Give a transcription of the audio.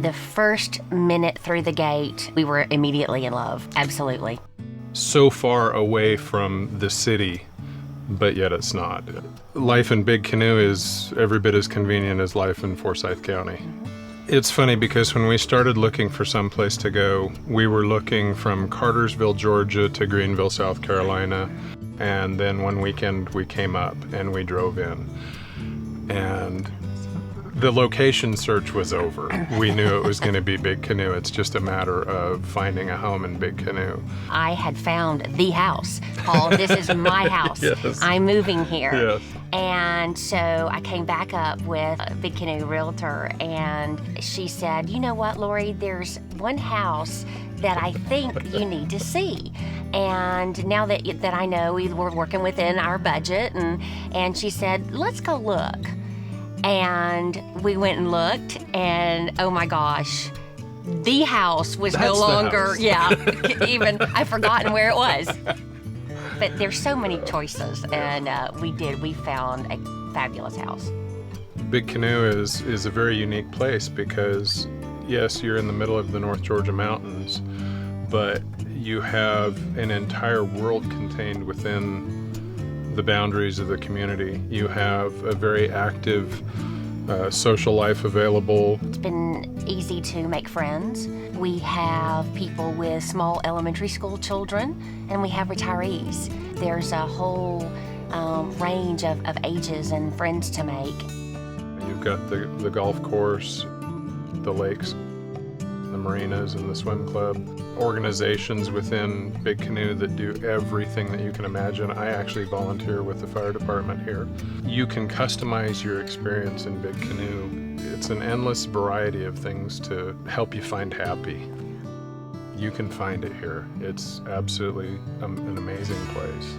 The first minute through the gate, we were immediately in love. Absolutely. So far away from the city, but yet it's not. Life in Big Canoe is every bit as convenient as life in Forsyth County. It's funny because when we started looking for some place to go, we were looking from Cartersville, Georgia to Greenville, South Carolina. And then one weekend we came up and we drove in. And the location search was over. We knew it was going to be Big Canoe. It's just a matter of finding a home in Big Canoe. I had found the house. Paul, this is my house. Yes. I'm moving here. Yes. And so I came back up with a Big Canoe realtor, and she said, you know what, Lori, there's one house that I think you need to see. And now that I know we were working within our budget, and she said, let's go look. And we went and looked, and oh my gosh, the house was no longer, even, I've forgotten where it was. But there's so many choices, and we found a fabulous house. Big Canoe is a very unique place because, yes, you're in the middle of the North Georgia mountains, but you have an entire world contained within the boundaries of the community. You have a very active social life available. It's been easy to make friends. We have people with small elementary school children, and we have retirees. There's a whole range of ages and friends to make. You've got the golf course, the lakes, the marinas, and the swim club. Organizations within Big Canoe that do everything that you can imagine. I actually volunteer with the fire department here. You can customize your experience in Big Canoe. It's an endless variety of things to help you find happy. You can find it here. It's absolutely an amazing place.